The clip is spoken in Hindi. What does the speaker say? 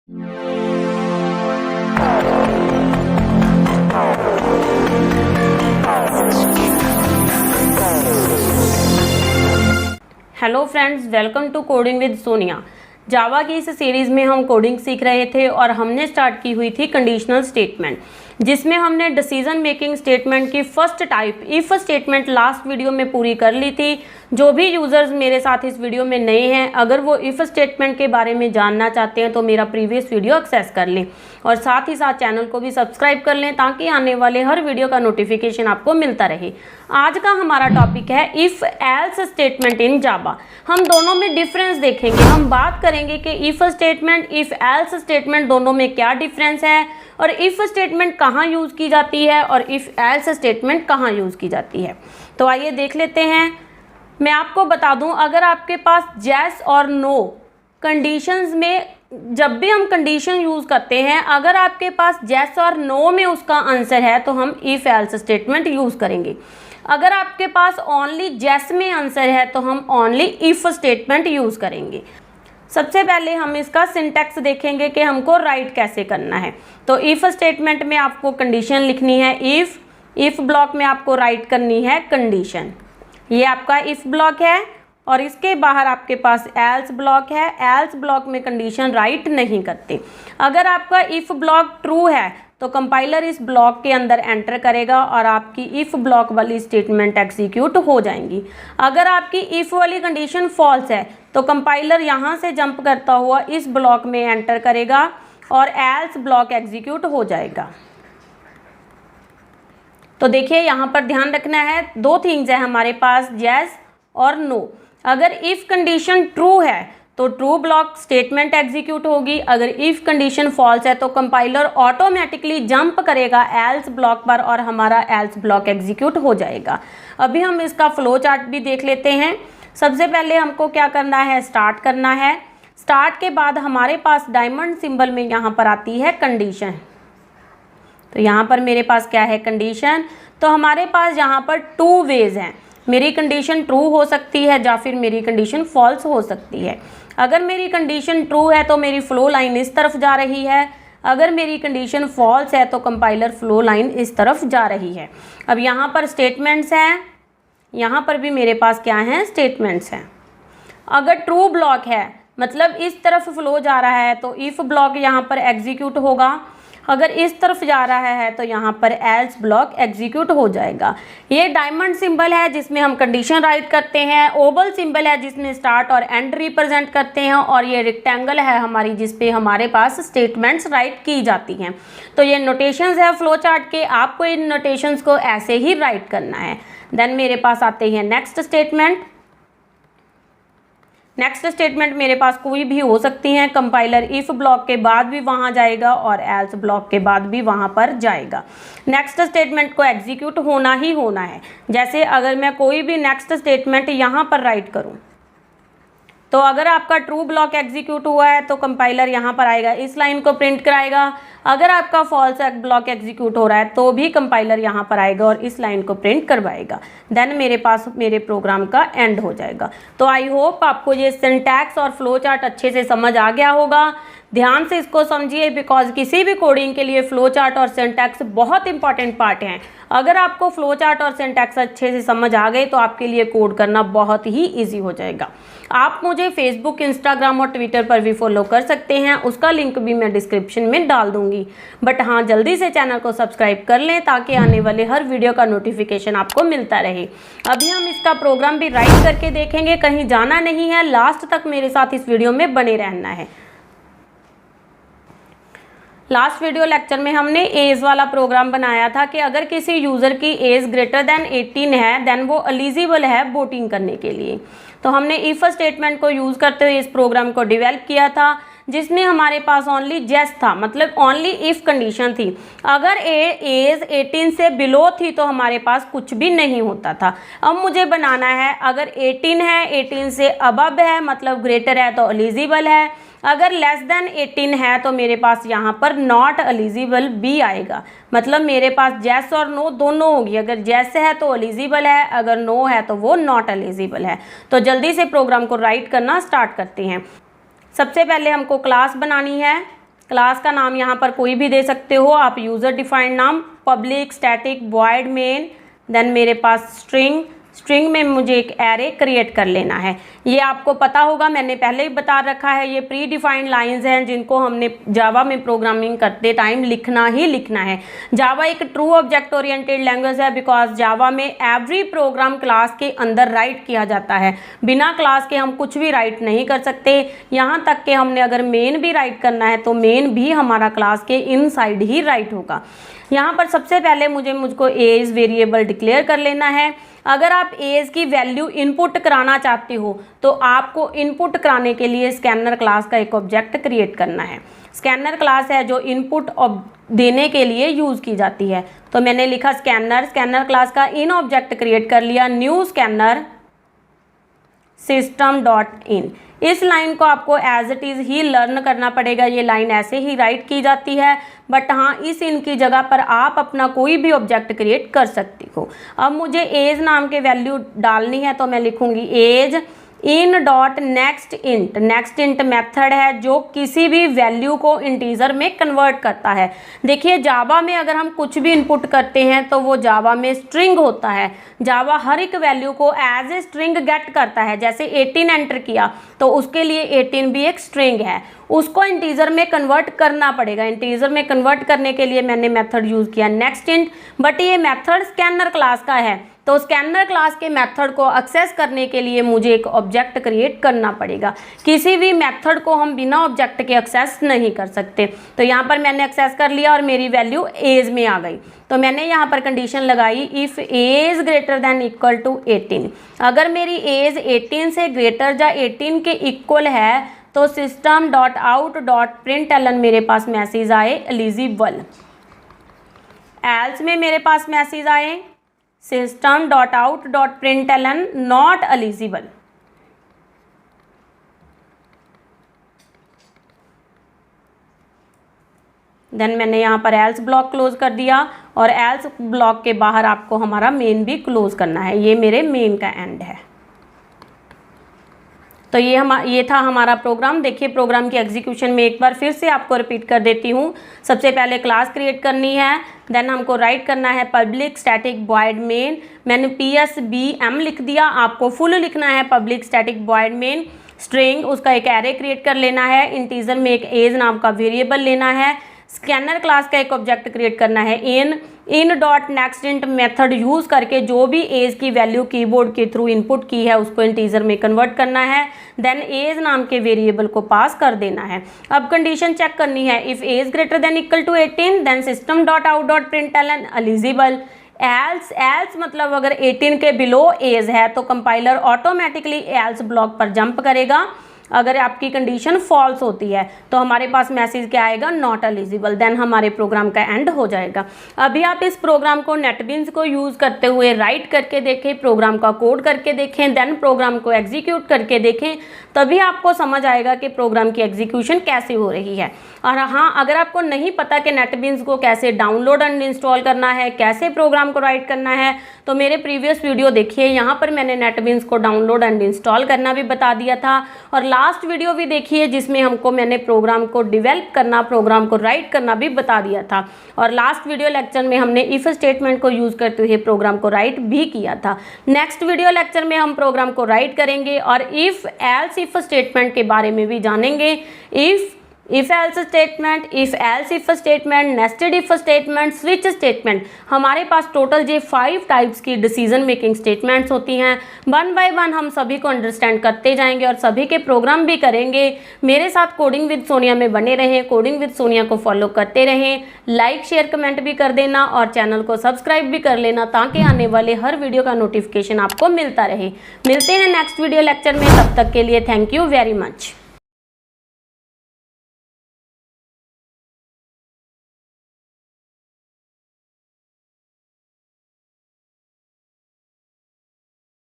Hello friends, welcome to coding with Sonia. Java की इस सीरीज़ में हम कोडिंग सीख रहे थे और हमने स्टार्ट की हुई थी कंडीशनल स्टेटमेंट, जिसमें हमने डिसीजन मेकिंग स्टेटमेंट की first type if statement last video में पूरी कर ली थी। जो भी यूज़र्स मेरे साथ इस वीडियो में नए हैं, अगर वो इफ़ स्टेटमेंट के बारे में जानना चाहते हैं तो मेरा प्रीवियस वीडियो एक्सेस कर लें और साथ ही साथ चैनल को भी सब्सक्राइब कर लें ताकि आने वाले हर वीडियो का नोटिफिकेशन आपको मिलता रहे। आज का हमारा टॉपिक है इफ़ एल्स स्टेटमेंट इन जावा। हम दोनों में डिफरेंस देखेंगे। हम बात करेंगे कि if statement, if else statement दोनों में क्या डिफरेंस है और इफ़ स्टेटमेंट कहाँ यूज़ की जाती है और इफ़ एल्स स्टेटमेंट कहाँ यूज़ की जाती है। तो आइए देख लेते हैं। मैं आपको बता दूं, अगर आपके पास येस और नो कंडीशंस में, जब भी हम कंडीशन यूज़ करते हैं, अगर आपके पास येस और नो में उसका आंसर है तो हम इफ़ एल्स स्टेटमेंट यूज़ करेंगे। अगर आपके पास ओनली येस में आंसर है तो हम ओनली इफ़ स्टेटमेंट यूज़ करेंगे। सबसे पहले हम इसका सिंटैक्स देखेंगे कि हमको राइट कैसे करना है। तो इफ़ स्टेटमेंट में आपको कंडीशन लिखनी है इफ़ ब्लॉक में आपको राइट करनी है कंडीशन। ये आपका इफ़ ब्लॉक है और इसके बाहर आपके पास एल्स ब्लॉक है। एल्स ब्लॉक में कंडीशन राइट नहीं करते। अगर आपका इफ़ ब्लॉक ट्रू है तो कंपाइलर इस ब्लॉक के अंदर एंटर करेगा और आपकी इफ़ ब्लॉक वाली स्टेटमेंट एग्जीक्यूट हो जाएंगी। अगर आपकी इफ़ वाली कंडीशन फॉल्स है तो कंपाइलर यहाँ से जंप करता हुआ इस ब्लॉक में एंटर करेगा और एल्स ब्लॉक एग्जीक्यूट हो जाएगा। तो देखिए, यहाँ पर ध्यान रखना है, दो थिंग्स है हमारे पास, येस और नो। अगर इफ़ कंडीशन ट्रू है तो ट्रू ब्लॉक स्टेटमेंट एग्जीक्यूट होगी। अगर इफ़ कंडीशन फॉल्स है तो कंपाइलर ऑटोमेटिकली जंप करेगा एल्स ब्लॉक पर और हमारा एल्स ब्लॉक एग्जीक्यूट हो जाएगा। अभी हम इसका फ्लो चार्ट भी देख लेते हैं। सबसे पहले हमको क्या करना है, स्टार्ट करना है। स्टार्ट के बाद हमारे पास डायमंड सिंबल में यहाँ पर आती है कंडीशन। तो यहाँ पर मेरे पास क्या है, कंडीशन। तो हमारे पास यहाँ पर टू वेज हैं। मेरी कंडीशन ट्रू हो सकती है या फिर मेरी कंडीशन फॉल्स हो सकती है। अगर मेरी कंडीशन ट्रू है तो मेरी फ्लो लाइन इस तरफ जा रही है। अगर मेरी कंडीशन फॉल्स है तो कंपाइलर फ्लो लाइन इस तरफ जा रही है। अब यहाँ पर स्टेटमेंट्स हैं, यहाँ पर भी मेरे पास क्या हैं, स्टेटमेंट्स हैं। अगर ट्रू ब्लॉक है मतलब इस तरफ फ्लो जा रहा है तो इफ़ ब्लॉक यहाँ पर एग्जीक्यूट होगा। अगर इस तरफ जा रहा है तो यहाँ पर एल्स ब्लॉक एग्जीक्यूट हो जाएगा। ये डायमंड सिंबल है जिसमें हम कंडीशन राइट करते हैं। ओवल सिंबल है जिसमें स्टार्ट और एंड रिप्रेजेंट करते हैं और ये रेक्टेंगल है हमारी जिसपे हमारे पास स्टेटमेंट्स राइट की जाती हैं। तो ये नोटेशंस है फ्लो चार्ट के, आपको इन नोटेशंस को ऐसे ही राइट करना है। देन मेरे पास आते हैं नेक्स्ट स्टेटमेंट। नेक्स्ट स्टेटमेंट मेरे पास कोई भी हो सकती हैं। कंपाइलर इफ़ ब्लॉक के बाद भी वहाँ जाएगा और एल्स ब्लॉक के बाद भी वहाँ पर जाएगा। नेक्स्ट स्टेटमेंट को एग्जीक्यूट होना ही होना है। जैसे अगर मैं कोई भी नेक्स्ट स्टेटमेंट यहाँ पर राइट करूँ तो अगर आपका ट्रू ब्लॉक एग्जीक्यूट हुआ है तो कंपाइलर यहाँ पर आएगा, इस लाइन को प्रिंट कराएगा। अगर आपका फॉल्स ब्लॉक एग्जीक्यूट हो रहा है तो भी कंपाइलर यहाँ पर आएगा और इस लाइन को प्रिंट करवाएगा। देन मेरे पास मेरे प्रोग्राम का एंड हो जाएगा। तो आई होप आपको ये सिंटैक्स और फ्लो चार्ट अच्छे से समझ आ गया होगा। ध्यान से इसको समझिए, बिकॉज किसी भी कोडिंग के लिए फ्लो चार्ट और सिंटैक्स बहुत इंपॉर्टेंट पार्ट हैं। अगर आपको फ्लो चार्ट और सिंटैक्स अच्छे से समझ आ गए तो आपके लिए कोड करना बहुत ही ईजी हो जाएगा। आप मुझे फेसबुक, इंस्टाग्राम और ट्विटर पर भी फॉलो कर सकते हैं, उसका लिंक भी मैं डिस्क्रिप्शन में डाल दूंगी। बट हाँ, जल्दी से चैनल को सब्सक्राइब कर लें ताकि आने वाले हर वीडियो का नोटिफिकेशन आपको मिलता रहे। अभी हम इसका प्रोग्राम भी राइट करके देखेंगे, कहीं जाना नहीं है, लास्ट तक मेरे साथ इस वीडियो में बने रहना है। लास्ट वीडियो लेक्चर में हमने एज वाला प्रोग्राम बनाया था कि अगर किसी यूज़र की एज ग्रेटर देन 18 है देन वो एलिजिबल है वोटिंग करने के लिए। तो हमने इफ़ स्टेटमेंट को यूज़ करते हुए इस प्रोग्राम को डेवलप किया था, जिसमें हमारे पास ओनली येस था, मतलब ओनली इफ़ कंडीशन थी। अगर एज 18 से बिलो थी तो हमारे पास कुछ भी नहीं होता था। अब मुझे बनाना है, अगर 18 है, 18 से अबव है मतलब ग्रेटर है तो एलिजिबल है, अगर लेस देन 18 है तो मेरे पास यहाँ पर नॉट एलिजिबल भी आएगा। मतलब मेरे पास येस और नो दोनों होगी। अगर येस है तो एलिजिबल है, अगर नो है तो वो नॉट एलिजिबल है। तो जल्दी से प्रोग्राम को राइट करना स्टार्ट करते हैं। सबसे पहले हमको क्लास बनानी है। क्लास का नाम यहाँ पर कोई भी दे सकते हो आप, यूज़र डिफाइंड नाम, public static void main, then मेरे पास स्ट्रिंग, स्ट्रिंग में मुझे एक एरे क्रिएट कर लेना है। ये आपको पता होगा, मैंने पहले ही बता रखा है, ये प्री डिफाइंड लाइंस हैं जिनको हमने जावा में प्रोग्रामिंग करते टाइम लिखना ही लिखना है। जावा एक ट्रू ऑब्जेक्ट ओरिएंटेड लैंग्वेज है, बिकॉज जावा में एवरी प्रोग्राम क्लास के अंदर राइट किया जाता है। बिना क्लास के हम कुछ भी राइट नहीं कर सकते। यहाँ तक कि हमने अगर मेन भी राइट करना है तो मेन भी हमारा क्लास के इनसाइड ही राइट होगा। यहाँ पर सबसे पहले मुझको एज वेरिएबल डिक्लेयर कर लेना है। अगर आप एज की वैल्यू इनपुट कराना चाहते हो तो आपको इनपुट कराने के लिए स्कैनर क्लास का एक ऑब्जेक्ट क्रिएट करना है। स्कैनर क्लास है जो इनपुट देने के लिए यूज़ की जाती है। तो मैंने लिखा स्कैनर, स्कैनर क्लास का इन ऑब्जेक्ट क्रिएट कर लिया, new scanner system dot in. इस लाइन को आपको एज इट इज़ ही लर्न करना पड़ेगा, ये लाइन ऐसे ही राइट की जाती है, बट हाँ इस इन की जगह पर आप अपना कोई भी ऑब्जेक्ट क्रिएट कर सकती हो। अब मुझे एज नाम के वैल्यू डालनी है तो मैं लिखूंगी as in dot next int. Next int method है जो किसी भी वैल्यू को इंटीजर में कन्वर्ट करता है। देखिए जावा में अगर हम कुछ भी इनपुट करते हैं तो वो जावा में स्ट्रिंग होता है। जावा हर एक वैल्यू को एज ए स्ट्रिंग गेट करता है। जैसे 18 एंटर किया तो उसके लिए 18 भी एक स्ट्रिंग है, उसको इंटीजर में कन्वर्ट करना पड़ेगा। इंटीजर में कन्वर्ट करने के लिए मैंने मेथड यूज़ किया नेक्स्ट इंट, बट ये मेथड स्कैनर क्लास का है तो स्कैनर क्लास के मेथड को एक्सेस करने के लिए मुझे एक ऑब्जेक्ट क्रिएट करना पड़ेगा। किसी भी मेथड को हम बिना ऑब्जेक्ट के एक्सेस नहीं कर सकते। तो यहाँ पर मैंने एक्सेस कर लिया और मेरी वैल्यू एज में आ गई। तो मैंने यहाँ पर कंडीशन लगाई if age greater than equal to 18। अगर मेरी एज 18 से ग्रेटर या 18 के इक्वल है तो system dot out dot println मेरे पास मैसेज आए एलिजिबल। एल्स में मेरे पास मैसेज आए system dot out dot println not eligible. Then मैंने यहाँ पर एल्स ब्लॉक क्लोज कर दिया और एल्स ब्लॉक के बाहर आपको हमारा मेन भी क्लोज करना है। ये मेरे मेन का एंड है। तो ये था हमारा प्रोग्राम। देखिए प्रोग्राम की एग्जीक्यूशन में एक बार फिर से आपको रिपीट कर देती हूँ। सबसे पहले क्लास क्रिएट करनी है, देन हमको राइट करना है पब्लिक स्टैटिक वॉइड मेन। मैंने PSBM लिख दिया, आपको फुल लिखना है public static void main. String, उसका एक एरे क्रिएट कर लेना है। इंटीजर में एक एज नाम का वेरिएबल लेना है। स्कैनर क्लास का एक ऑब्जेक्ट क्रिएट करना है इन dot next int method use करके जो भी एज की वैल्यू कीबोर्ड के थ्रू इनपुट की है उसको इंटीजर में कन्वर्ट करना है। देन एज नाम के वेरिएबल को पास कर देना है। अब कंडीशन चेक करनी है, if age greater than equal to 18 then system dot out dot println eligible. Else मतलब अगर 18 के बिलो एज है तो कंपाइलर ऑटोमेटिकली एल्स ब्लॉक पर जंप करेगा। अगर आपकी कंडीशन फॉल्स होती है तो हमारे पास मैसेज क्या आएगा, नॉट एलिजिबल। देन हमारे प्रोग्राम का एंड हो जाएगा। अभी आप इस प्रोग्राम को नेटबीन्स को यूज़ करते हुए राइट करके देखें, प्रोग्राम का कोड करके देखें, देन प्रोग्राम को एग्जीक्यूट करके देखें, तभी आपको समझ आएगा कि प्रोग्राम की एग्जीक्यूशन कैसे हो रही है। और हाँ, अगर आपको नहीं पता कि नेटबीन्स को कैसे डाउनलोड एंड इंस्टॉल करना है, कैसे प्रोग्राम को राइट करना है, तो मेरे प्रीवियस वीडियो देखिए, यहाँ पर मैंने नेटबीन्स को डाउनलोड एंड इंस्टॉल करना भी बता दिया था। और लास्ट वीडियो भी देखिए जिसमें मैंने प्रोग्राम को डेवलप करना, प्रोग्राम को राइट करना भी बता दिया था। और लास्ट वीडियो लेक्चर में हमने इफ स्टेटमेंट को यूज़ करते हुए प्रोग्राम को राइट भी किया था। नेक्स्ट वीडियो लेक्चर में हम प्रोग्राम को राइट करेंगे और इफ एल्स इफ स्टेटमेंट के बारे में भी जानेंगे। If else statement, if else if statement, nested if statement, switch statement, हमारे पास टोटल ये 5 टाइप्स की डिसीजन मेकिंग स्टेटमेंट्स होती हैं। वन बाय वन हम सभी को अंडरस्टैंड करते जाएंगे और सभी के प्रोग्राम भी करेंगे। मेरे साथ कोडिंग विद सोनिया में बने रहें, कोडिंग विद सोनिया को फॉलो करते रहें, लाइक शेयर कमेंट भी कर देना और चैनल को सब्सक्राइब भी कर लेना ताकि आने वाले हर वीडियो का नोटिफिकेशन आपको मिलता रहे। मिलते हैं नेक्स्ट वीडियो लेक्चर में, तब तक के लिए थैंक यू वेरी मच।